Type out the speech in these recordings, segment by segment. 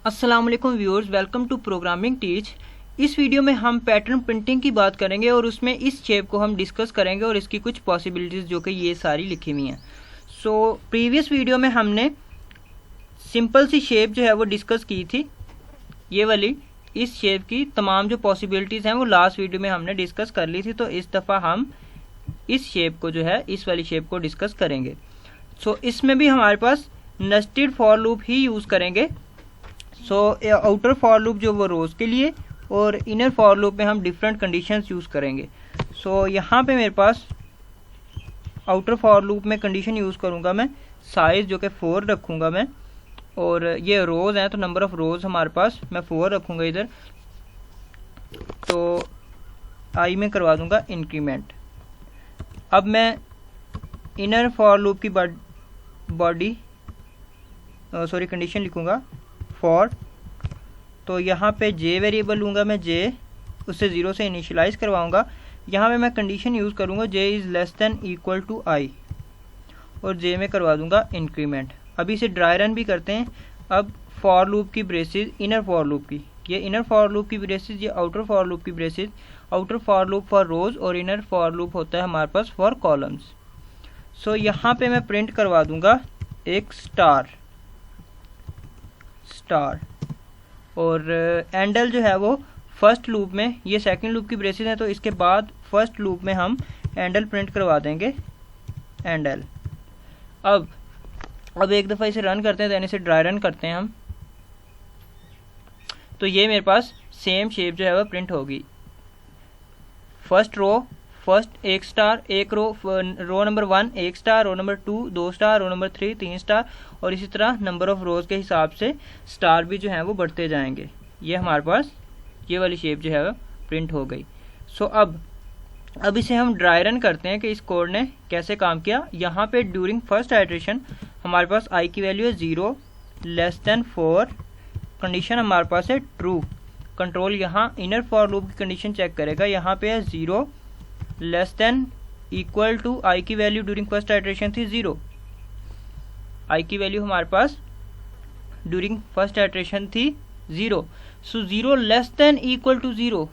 अस्सलाम वालेकुम viewers, welcome to programming teach. इस वीडियो में हम पैटर्न प्रिंटिंग की बात करेंगे और उसमें इस शेप को हम डिस्कस करेंगे और इसकी कुछ पॉसिबिलिटीज़ जो कि ये सारी लिखी हुई हैं। सो प्रीवियस वीडियो में हमने सिंपल सी शेप जो है वो डिस्कस की थी, ये वाली। इस शेप की तमाम जो पॉसिबिलिटीज़ हैं वो लास्ट वीडियो में हमने डिस्कस कर ली थी, तो इस दफ़ा हम इस शेप को जो है, इस वाली शेप को डिस्कस करेंगे। सो इसमें भी हमारे पास नेस्टेड फॉर लूप ही यूज़ करेंगे। सो आउटर फॉर लूप जो वो रोज़ के लिए और इनर फॉर लूप में हम डिफरेंट कंडीशंस यूज़ करेंगे। सो यहाँ पे मेरे पास आउटर फॉर लूप में कंडीशन यूज़ करूँगा मैं, साइज़ जो कि 4 रखूँगा मैं, और ये रोज़ हैं तो नंबर ऑफ़ रोज़ हमारे पास मैं 4 रखूँगा इधर, तो आई में करवा दूँगा इंक्रीमेंट। अब मैं इनर फॉर लूप की कंडीशन लिखूँगा फॉर, तो यहाँ पे जे वेरिएबल लूँगा मैं, जे उससे 0 से इनिशियलाइज़ करवाऊँगा। यहाँ पे मैं कंडीशन यूज़ करूँगा j is less than equal to i, और जे में करवा दूँगा इंक्रीमेंट। अभी इसे ड्राई रन भी करते हैं। अब फॉर लूप की ब्रेसेस, इनर फॉर लूप की, ये इनर फॉर लूप की ब्रेसेस, ये आउटर फॉर लूप की braces. Outer for loop for rows और इनर फॉर लूप होता है हमारे पास फॉर कॉलम्स। सो यहाँ पे मैं प्रिंट करवा दूँगा एक स्टार, और एंडल जो है वो फर्स्ट लूप में, ये सेकंड लूप की ब्रेसेस है तो इसके बाद फर्स्ट लूप में हम एंडल प्रिंट करवा देंगे, एंडल। अब एक दफ़ा इसे रन करते हैं, तो इसे ड्राई रन करते हैं हम, तो ये मेरे पास सेम शेप जो है वो प्रिंट होगी। फर्स्ट रो, फर्स्ट एक स्टार, एक रो नंबर 1 एक star, row number 2 2 star, row number 3 3 star, और इसी तरह नंबर ऑफ़ रोज़ के हिसाब से स्टार भी जो हैं वो बढ़ते जाएंगे। ये हमारे पास ये वाली शेप जो है वो प्रिंट हो गई। सो अब इसे हम ड्राई रन करते हैं कि इस कोड ने कैसे काम किया। यहाँ पे ड्यूरिंग फर्स्ट आइट्रेशन हमारे पास आई की वैल्यू है 0 लेस दैन 4, कंडीशन हमारे पास है ट्रू। कंट्रोल यहाँ इनर फॉर लूप की कंडीशन चेक करेगा, यहाँ पे है 0 लेस देन इक्वल टू आई की वैल्यू ड्यूरिंग फर्स्ट आइट्रेशन थी 0, आई की वैल्यू हमारे पास ड्यूरिंग फर्स्ट आइट्रेशन थी 0। सो 0 लेस देन इक्वल टू 0,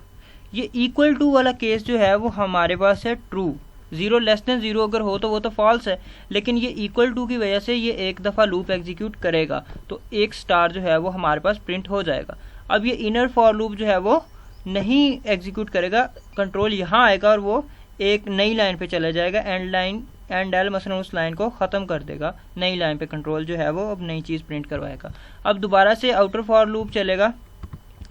ये इक्वल टू वाला केस जो है वो हमारे पास है ट्रू। 0 लेस देन 0 अगर हो तो वो तो फॉल्स है, लेकिन ये इक्वल टू की वजह से ये एक दफ़ा लूप एग्जीक्यूट करेगा, तो एक स्टार जो है वो हमारे पास प्रिंट हो जाएगा। अब ये इनर फॉर लूप जो है वो नहीं एग्जीक्यूट करेगा, कंट्रोल यहाँ आएगा और वो एक नई लाइन पे चला जाएगा, एंड एल मसलन उस लाइन को ख़त्म कर देगा। नई लाइन पे कंट्रोल जो है वो अब नई चीज़ प्रिंट करवाएगा। अब दोबारा से आउटर फॉर लूप चलेगा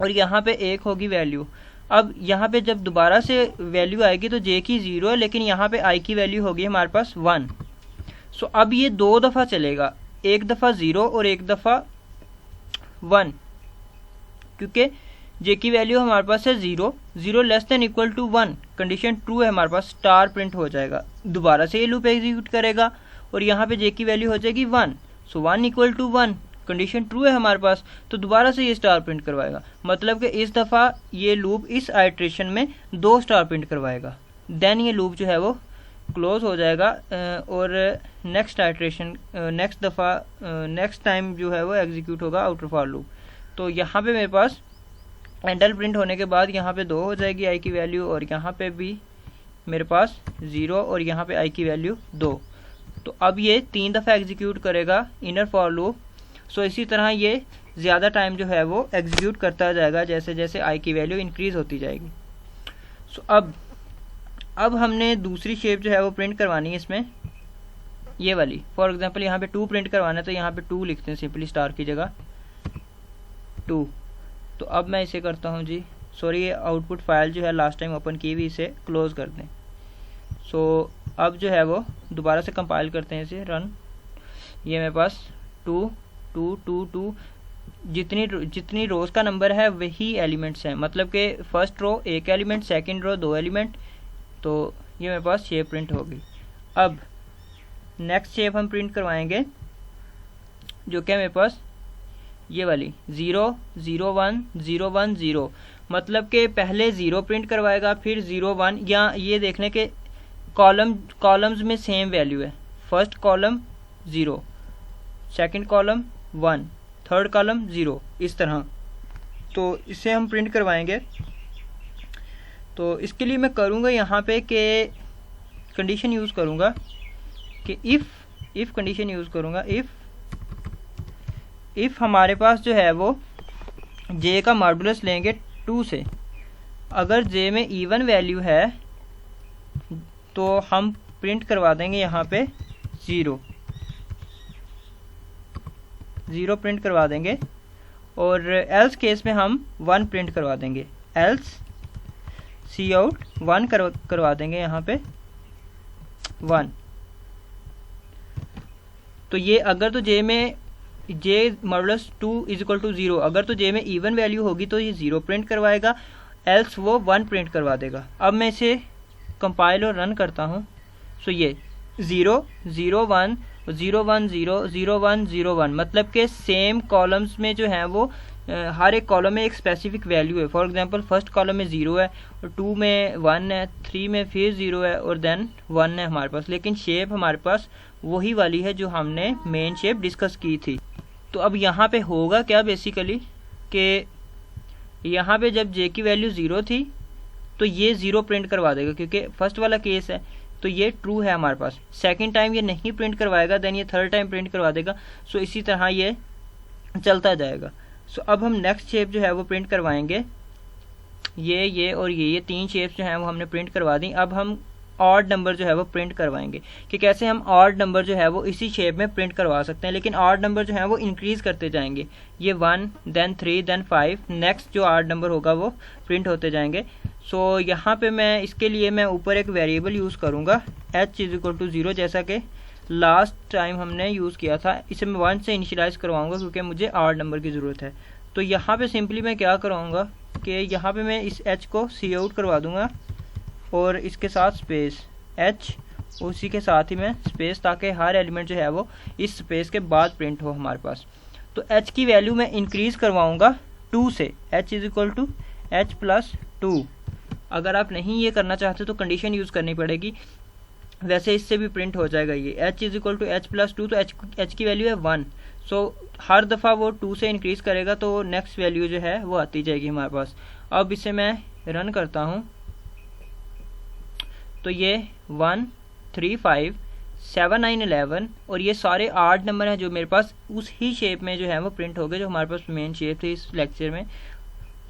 और यहाँ पे 1 होगी वैल्यू। अब यहाँ पे जब दोबारा से वैल्यू आएगी तो जे की 0 है, लेकिन यहाँ पे आई की वैल्यू होगी हमारे पास 1। सो अब ये 2 दफ़ा चलेगा, एक दफ़ा 0 और एक दफ़ा 1, क्योंकि जे की वैल्यू हमारे पास है 0, 0 less than equal to 1, condition true है, हमारे पास स्टार प्रिंट हो जाएगा। दोबारा से ये लूप एग्जीक्यूट करेगा और यहाँ पे जे की वैल्यू हो जाएगी 1, सो 1 इक्वल टू 1, कंडीशन ट्रू है हमारे पास, तो दोबारा से ये स्टार प्रिंट करवाएगा। मतलब कि इस दफ़ा ये लूप इस आइट्रेशन में 2 स्टार प्रिंट करवाएगा, देन ये लूप जो है वो क्लोज हो जाएगा, और नेक्स्ट आइट्रेशन नेक्स्ट टाइम जो है वो एग्जीक्यूट होगा आउटर फॉर लूप। तो यहाँ पे मेरे पास एंडल प्रिंट होने के बाद यहाँ पे 2 हो जाएगी आई की वैल्यू, और यहाँ पे भी मेरे पास 0 और यहाँ पे आई की वैल्यू 2। तो अब ये 3 दफ़ा एग्जीक्यूट करेगा इनर फॉर लूप। सो इसी तरह ये ज़्यादा टाइम जो है वो एग्जीक्यूट करता जाएगा जैसे जैसे आई की वैल्यू इंक्रीज़ होती जाएगी। सो अब हमने दूसरी शेप जो है वो प्रिंट करवानी है इसमें, ये वाली। फॉर एग्जांपल यहाँ पे 2 प्रिंट करवाना है, तो यहाँ पे 2 लिखते हैं सिंपली, स्टार की जगह 2। तो अब मैं इसे करता हूँ जी, सॉरी ये आउटपुट फाइल जो है लास्ट टाइम ओपन की हुई, इसे क्लोज़ कर दें। सो अब जो है वो दोबारा से कंपाइल करते हैं इसे, रन। ये मेरे पास 2 2 2 2, जितनी रोज़ का नंबर है वही एलिमेंट्स हैं, मतलब कि first row 1 element, second row 2 element, तो ये मेरे पास शेप प्रिंट होगी। अब नेक्स्ट शेप हम प्रिंट करवाएंगे जो कि मेरे पास ये वाली 0 0 1 0 1 0, मतलब कि पहले 0 प्रिंट करवाएगा, फिर 0 1, या ये देख लें कि कॉलम्स में सेम वैल्यू है, first column 0, second column 1, third column 0, इस तरह। तो इसे हम प्रिंट करवाएंगे। तो इसके लिए मैं करूँगा यहाँ पे कि कंडीशन यूज़ करूँगा कि इफ़ कंडीशन यूज़ करूँगा। इफ़ हमारे पास जो है वो j का मॉडुलस लेंगे 2 से, अगर j में इवन वैल्यू है तो हम प्रिंट करवा देंगे यहाँ पे 0 प्रिंट करवा देंगे, और एल्स केस में हम 1 प्रिंट करवा देंगे। एल्स सी आउट 1 करवा देंगे यहाँ पे 1। तो ये अगर तो j में j modulus 2 is equal to 0, अगर तो j में इवन वैल्यू होगी तो ये 0 प्रिंट करवाएगा, एल्स वो 1 प्रिंट करवा देगा। अब मैं इसे कंपाइल और रन करता हूँ। सो ये 0 0 1 0 1 0 0 1 0 1, मतलब के सेम कॉलम्स में जो है वो हर एक कॉलम में एक स्पेसिफिक वैल्यू है। फॉर एग्जांपल फर्स्ट कॉलम में 0 है, और 2 में 1 है, 3 में फिर 0 है, और देन 1 है हमारे पास, लेकिन शेप हमारे पास वही वाली है जो हमने मेन शेप डिस्कस की थी। तो अब यहाँ पे होगा क्या बेसिकली कि यहाँ पे जब j की वैल्यू 0 थी तो ये 0 प्रिंट करवा देगा, क्योंकि फर्स्ट वाला केस है तो ये ट्रू है हमारे पास। सेकंड टाइम ये नहीं प्रिंट करवाएगा, देन ये थर्ड टाइम प्रिंट करवा देगा। सो इसी तरह ये चलता जाएगा। सो अब हम नेक्स्ट शेप जो है वो प्रिंट करवाएंगे। ये और ये 3 शेप्स जो हैं वो हमने प्रिंट करवा दी। अब हम ऑड नंबर जो है वो प्रिंट करवाएंगे कि कैसे हम ऑड नंबर जो है वो इसी शेप में प्रिंट करवा सकते हैं, लेकिन ऑड नंबर जो है वो इंक्रीज करते जाएंगे। ये 1 देन 3 देन 5, नेक्स्ट जो ऑड नंबर होगा वो प्रिंट होते जाएंगे। सो यहाँ पे मैं इसके लिए मैं ऊपर एक वेरिएबल यूज़ करूँगा h इज इक्वल टू 0, जैसा कि लास्ट टाइम हमने यूज़ किया था। इसे मैं 1 से इनिशियलाइज करवाऊँगा क्योंकि मुझे ऑड नंबर की ज़रूरत है। तो यहाँ पे सिंपली मैं क्या कराऊँगा कि यहाँ पे मैं इस h को सी आउट करवा दूँगा और इसके साथ स्पेस h, उसी के साथ ही मैं स्पेस, ताकि हर एलिमेंट जो है वो इस स्पेस के बाद प्रिंट हो हमारे पास। तो h की वैल्यू मैं इंक्रीज करवाऊँगा 2 से, h is equal to h plus 2। अगर आप नहीं ये करना चाहते तो कंडीशन यूज़ करनी पड़ेगी, वैसे इससे भी प्रिंट हो जाएगा ये h is equal to h plus 2। तो h की वैल्यू है 1। सो हर दफ़ा वो 2 से इंक्रीज़ करेगा तो नेक्स्ट वैल्यू जो है वो आती जाएगी हमारे पास। अब इसे मैं रन करता हूँ तो ये 1 3 5 7 9 11 और ये सारे 8 नंबर हैं जो मेरे पास उस ही शेप में जो है वो प्रिंट हो गए, जो हमारे पास मेन शेप थी इस लेक्चर में।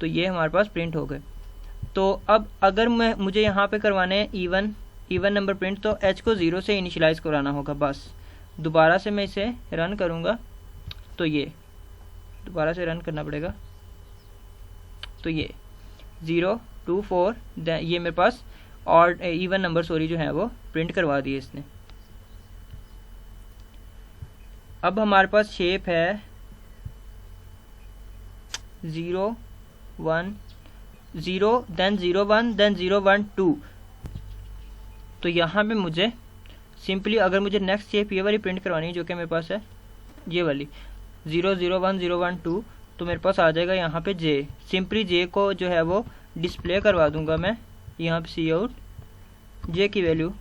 तो ये हमारे पास प्रिंट हो गए। तो अब अगर मुझे यहाँ पे करवाने हैं इवन नंबर प्रिंट, तो h को 0 से इनिशियलाइज कराना होगा बस। दोबारा से मैं इसे रन करूँगा तो ये दोबारा से रन करना पड़ेगा। तो ये 0 2 4 ये मेरे पास और इवन नंबर जो है वो प्रिंट करवा दिए इसने। अब हमारे पास शेप है 0 1 0 देन 0 1 देन 0 1 2। तो यहाँ पे मुझे सिंपली अगर मुझे नेक्स्ट शेप ये वाली प्रिंट करवानी है जो कि मेरे पास है ये वाली 0 0 1 0 1 2, तो मेरे पास आ जाएगा यहाँ पे j। सिंपली j को जो है वो डिस्प्ले करवा दूंगा मैं यहाँ पे सी आउट j की वैल्यू।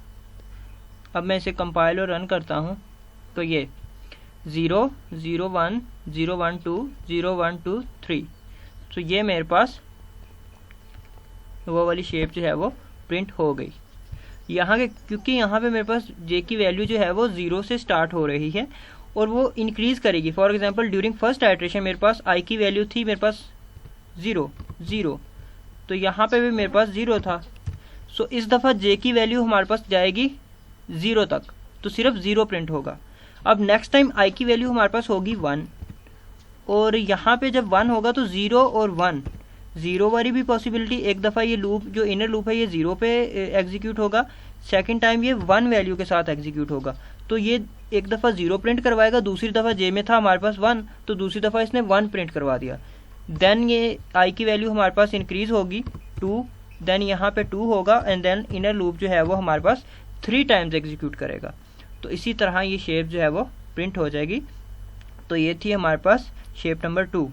अब मैं इसे कंपाइल और रन करता हूँ तो ये 0 0 1 0 1 2 0 1 2 3। तो ये मेरे पास वो वाली शेप जो है वो प्रिंट हो गई यहाँ के, क्योंकि यहाँ पे मेरे पास j की वैल्यू जो है वो 0 से स्टार्ट हो रही है और वो इंक्रीज़ करेगी। For example during first iteration मेरे पास i की वैल्यू थी मेरे पास 0, तो यहाँ पे भी मेरे पास 0 था। सो इस दफ़ा j की वैल्यू हमारे पास जाएगी 0 तक, तो सिर्फ 0 प्रिंट होगा। अब नेक्स्ट टाइम i की वैल्यू हमारे पास होगी 1, और यहाँ पे जब 1 होगा तो 0 और 1 0 वाली भी पॉसिबिलिटी, एक दफ़ा ये लूप जो इनर लूप है ये 0 पे एग्जीक्यूट होगा, सेकंड टाइम ये 1 वैल्यू के साथ एग्जीक्यूट होगा। तो ये एक दफ़ा 0 प्रिंट करवाएगा, दूसरी दफ़ा j में था हमारे पास 1, तो दूसरी दफ़ा इसने 1 प्रिंट करवा दिया। देन ये i की वैल्यू हमारे पास इंक्रीज़ होगी 2, देन यहाँ पे 2 होगा, एंड देन इनर लूप जो है वो हमारे पास 3 टाइम्स एग्जीक्यूट करेगा। तो इसी तरह ये शेप जो है वो प्रिंट हो जाएगी। तो ये थी हमारे पास शेप नंबर 2।